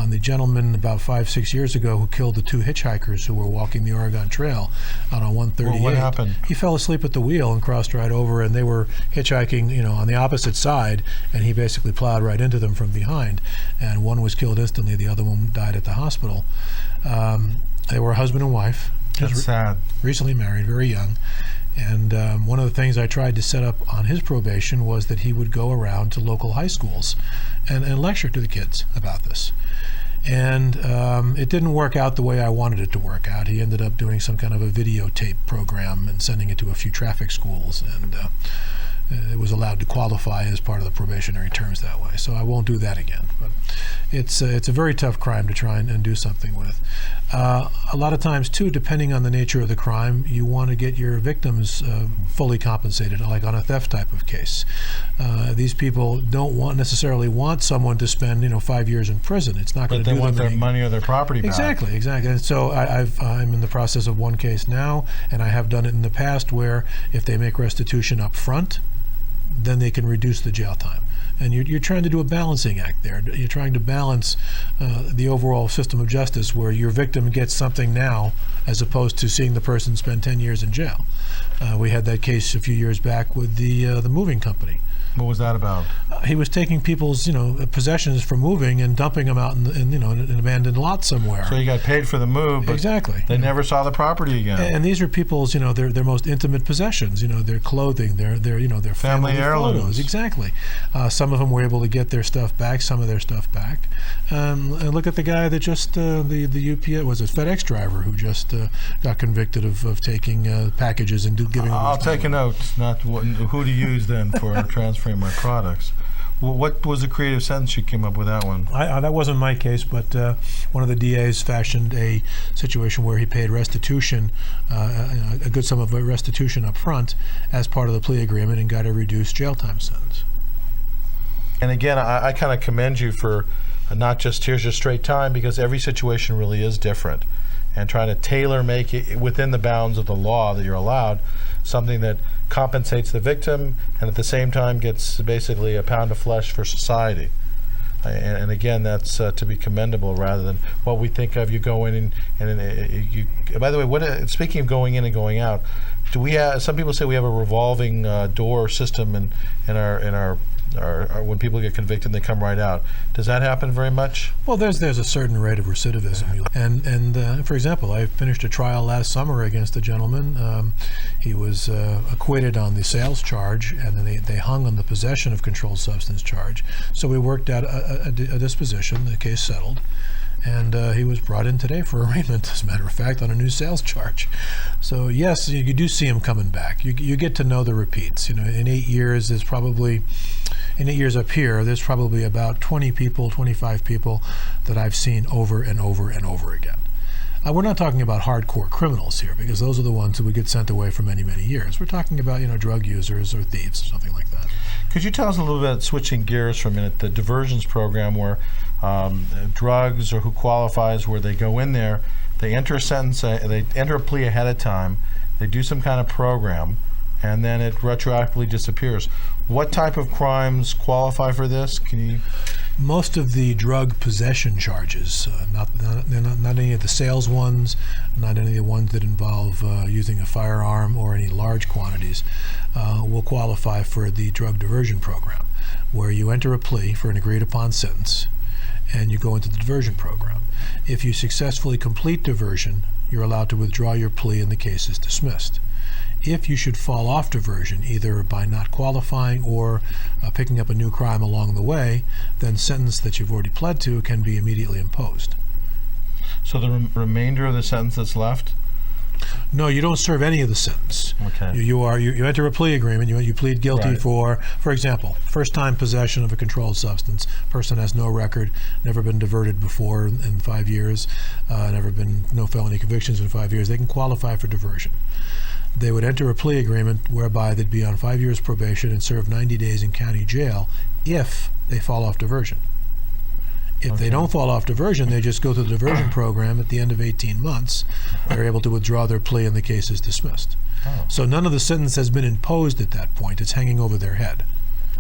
the gentleman about 5-6 years ago who killed the 2 hitchhikers who were walking the Oregon Trail out on 138. Well, what happened? He fell asleep at the wheel and crossed right over, and they were hitchhiking, on the opposite side, and he basically plowed right into them from behind. And one was killed instantly. The other one died at the hospital. They were a husband and wife. That's sad. Recently married, very young. And one of the things I tried to set up on his probation was that he would go around to local high schools and lecture to the kids about this. And it didn't work out the way I wanted it to work out. He ended up doing some kind of a videotape program and sending it to a few traffic schools. And it was allowed to qualify as part of the probationary terms that way. So I won't do that again. But it's a very tough crime to try and do something with. A lot of times, too, depending on the nature of the crime, you want to get your victims fully compensated, like on a theft type of case. These people don't necessarily want someone to spend 5 years in prison. It's not going to do them. But they want their money or their property back. Exactly. And so I'm in the process of one case now, and I have done it in the past where if they make restitution up front, then they can reduce the jail time. And you're trying to do a balancing act there. You're trying to balance the overall system of justice where your victim gets something now as opposed to seeing the person spend 10 years in jail. We had that case a few years back with the moving company. What was that about? He was taking people's, possessions for moving and dumping them out in an abandoned lot somewhere. So he got paid for the move, but exactly. They never saw the property again. And these are people's, their most intimate possessions. Their clothing, their family heirlooms. Photos. Exactly. Some of them were able to get their stuff back. Some of their stuff back. And look at the guy that just the UPS was a FedEx driver who just got convicted of taking packages and giving. I'll take a note. Not who to use then for transferring my products. Well, what was the creative sentence you came up with that one? That wasn't my case, but one of the DAs fashioned a situation where he paid restitution, a good sum of restitution up front as part of the plea agreement, and got a reduced jail time sentence. And again, I kind of commend you for not just here's your straight time, because every situation really is different, and trying to tailor make it within the bounds of the law that you're allowed, something that compensates the victim and at the same time gets basically a pound of flesh for society. And again, that's to be commendable, rather than what we think of. You go in and you. By the way, speaking of going in and going out, do we have? Some people say we have a revolving door system in our when people get convicted, they come right out. Does that happen very much? Well, there's a certain rate of recidivism, and for example, I finished a trial last summer against a gentleman. He was acquitted on the sales charge, and then they hung on the possession of controlled substance charge. So we worked out a disposition. The case settled. And he was brought in today for arraignment, as a matter of fact, on a new sales charge. So yes, you do see him coming back. You get to know the repeats. In 8 years, in 8 years up here, there's probably about 20 people, 25 people that I've seen over and over and over again. We're not talking about hardcore criminals here, because those are the ones who would get sent away for many, many years. We're talking about drug users or thieves or something like that. Could you tell us a little bit, switching gears for a minute, the diversions program where drugs or who qualifies, where they go in there, they enter a sentence, they enter a plea ahead of time, they do some kind of program, and then it retroactively disappears. What type of crimes qualify for this? Most of the drug possession charges, not any of the sales ones, not any of the ones that involve using a firearm or any large quantities, will qualify for the drug diversion program, where you enter a plea for an agreed upon sentence and you go into the diversion program. If you successfully complete diversion, you're allowed to withdraw your plea and the case is dismissed. If you should fall off diversion, either by not qualifying or picking up a new crime along the way, then sentence that you've already pled to can be immediately imposed. So the remainder of the sentence that's left? No, you don't serve any of the sentence. Okay. You enter a plea agreement. You plead guilty for example, first-time possession of a controlled substance. Person has no record, never been diverted before in 5 years, no felony convictions in 5 years. They can qualify for diversion. They would enter a plea agreement whereby they'd be on 5 years probation and serve 90 days in county jail if they fall off diversion. If they don't fall off diversion, they just go through the diversion program. At the end of 18 months, they're able to withdraw their plea and the case is dismissed. So none of the sentence has been imposed at that point. It's hanging over their head.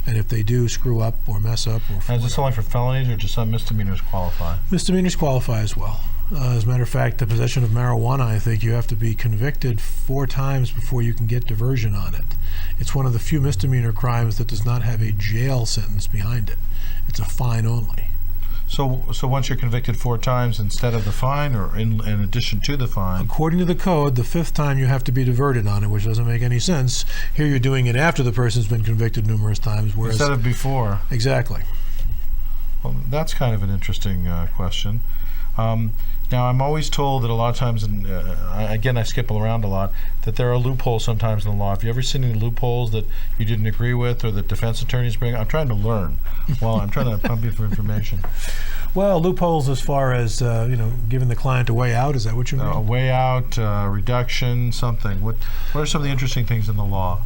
And if they do screw up or mess up, is this only for felonies, or just some misdemeanors qualify? Misdemeanors qualify as well. As a matter of fact, the possession of marijuana, I think you have to be convicted 4 times before you can get diversion on it. It's one of the few misdemeanor crimes that does not have a jail sentence behind it. It's a fine only. So once you're convicted 4 times instead of the fine, or in addition to the fine? According to the code, the 5th time you have to be diverted on it, which doesn't make any sense. Here you're doing it after the person's been convicted numerous times, whereas instead of before. Exactly. Well, that's kind of an interesting question. Now, I'm always told that a lot of times, again, I skip around a lot, that there are loopholes sometimes in the law. Have you ever seen any loopholes that you didn't agree with or that defense attorneys bring? I'm trying to learn. I'm trying to pump you for information. Well, loopholes as far as, giving the client a way out, is that what you mean? A way out, reduction, something. What are some of the interesting things in the law?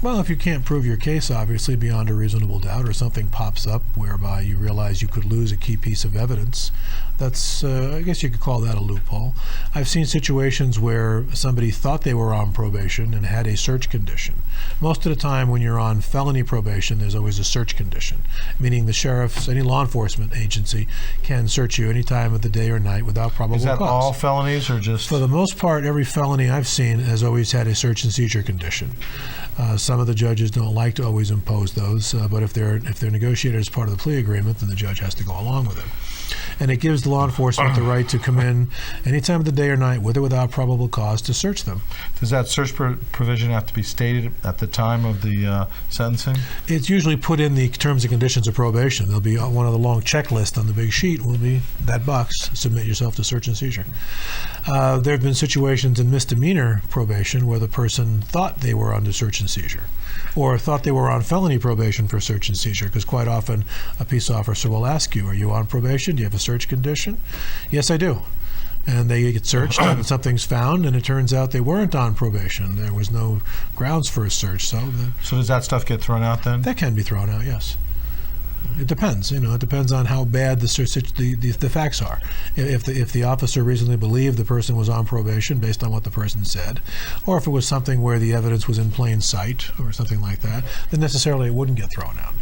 Well, if you can't prove your case, obviously, beyond a reasonable doubt, or something pops up whereby you realize you could lose a key piece of evidence, that's, I guess you could call that a loophole. I've seen situations where somebody thought they were on probation and had a search condition. Most of the time when you're on felony probation, there's always a search condition, meaning the sheriff's, any law enforcement agency can search you any time of the day or night without probable cause. Is that all felonies or just? For the most part, every felony I've seen has always had a search and seizure condition. Some of the judges don't like to always impose those, but if they're negotiated as part of the plea agreement, then the judge has to go along with it. And it gives law enforcement the right to come in any time of the day or night, with or without probable cause, to search them. Does that search provision have to be stated at the time of the sentencing? It's usually put in the terms and conditions of probation. There'll be one of the long checklists on the big sheet will be that box, submit yourself to search and seizure. There have been situations in misdemeanor probation where the person thought they were under search and seizure. seizure, or thought they were on felony probation for search and seizure, because quite often a peace officer will ask you, are you on probation? Do you have a search condition? Yes, I do. And they get searched and something's found, and it turns out they weren't on probation. There was no grounds for a search. So does that stuff get thrown out then? That can be thrown out, yes. It depends. It depends on how bad the facts are. If the officer reasonably believed the person was on probation based on what the person said, or if it was something where the evidence was in plain sight or something like that, then necessarily it wouldn't get thrown out.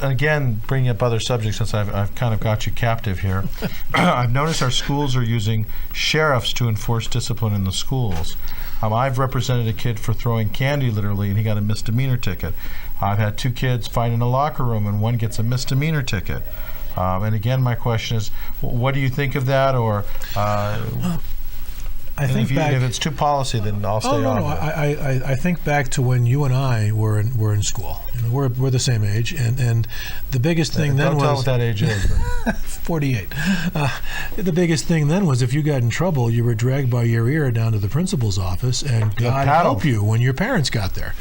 Again, bringing up other subjects, since I've kind of got you captive here, I've noticed our schools are using sheriffs to enforce discipline in the schools. I've represented a kid for throwing candy, literally, and he got a misdemeanor ticket. I've had 2 kids fight in a locker room, and one gets a misdemeanor ticket. And again, my question is, what do you think of that? Or I think if it's too policy, then I'll stay on. No. I think back to when you and I were in school. We're the same age, and the biggest thing then was... Don't tell what that age is. 48. The biggest thing then was if you got in trouble, you were dragged by your ear down to the principal's office, and God help you when your parents got there.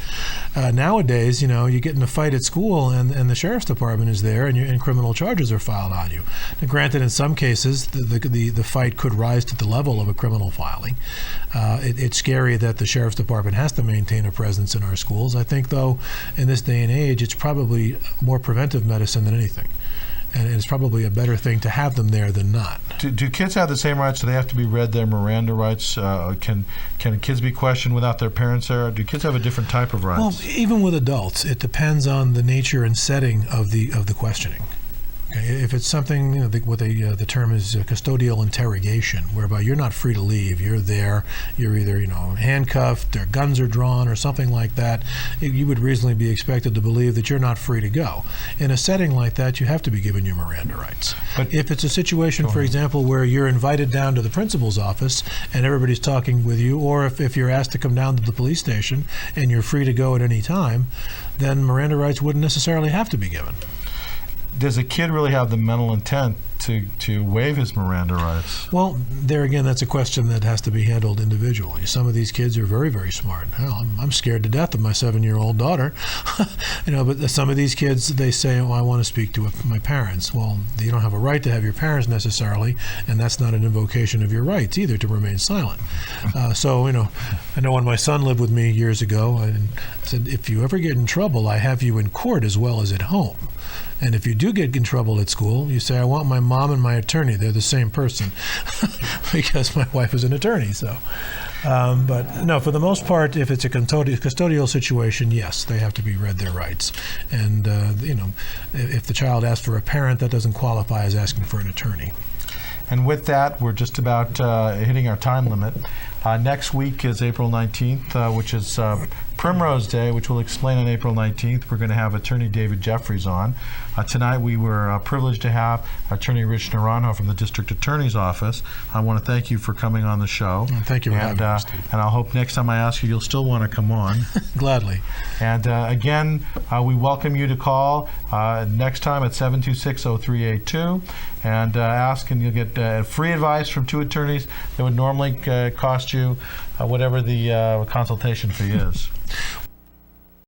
Nowadays, you get in a fight at school, and the sheriff's department is there, and criminal charges are filed on you. Now, granted, in some cases, the fight could rise to the level of a criminal filing. It's scary that the sheriff's department has to maintain a presence in our schools. I think, though, in this day and age, it's probably more preventive medicine than anything. And it's probably a better thing to have them there than not. Do kids have the same rights? Do they have to be read their Miranda rights? Can kids be questioned without their parents there? Do kids have a different type of rights? Well, even with adults, it depends on the nature and setting of the questioning. Okay, if it's something, the term is custodial interrogation, whereby you're not free to leave. You're there. You're either, handcuffed, or guns are drawn, or something like that. You would reasonably be expected to believe that you're not free to go. In a setting like that, you have to be given your Miranda rights. But if it's a situation, for example, where you're invited down to the principal's office and everybody's talking with you, or if you're asked to come down to the police station and you're free to go at any time, then Miranda rights wouldn't necessarily have to be given. Does a kid really have the mental intent to waive his Miranda rights? Well, there again, that's a question that has to be handled individually. Some of these kids are very, very smart. Hell, I'm scared to death of my 7-year-old daughter. But some of these kids, they say, I want to speak to my parents. Well, you don't have a right to have your parents necessarily, and that's not an invocation of your rights either, to remain silent. So, I know when my son lived with me years ago, I said, if you ever get in trouble, I have you in court as well as at home. And if you do get in trouble at school, you say, I want my mom and my attorney. They're the same person, because my wife is an attorney. So, but no, for the most part, if it's a custodial situation, yes, they have to be read their rights. And, if the child asks for a parent, that doesn't qualify as asking for an attorney. And with that, we're just about hitting our time limit. Next week is April 19th, which is Primrose Day, which we'll explain on April 19th. We're going to have Attorney David Jeffries on. Tonight we were privileged to have Attorney Rich Naranko from the District Attorney's Office. I want to thank you for coming on the show. Thank you for having me, Steve. And I hope next time I ask you, you'll still want to come on. Gladly. And again, we welcome you to call next time at 726-0382 and ask, and you'll get free advice from 2 attorneys that would normally cost you whatever the consultation fee is.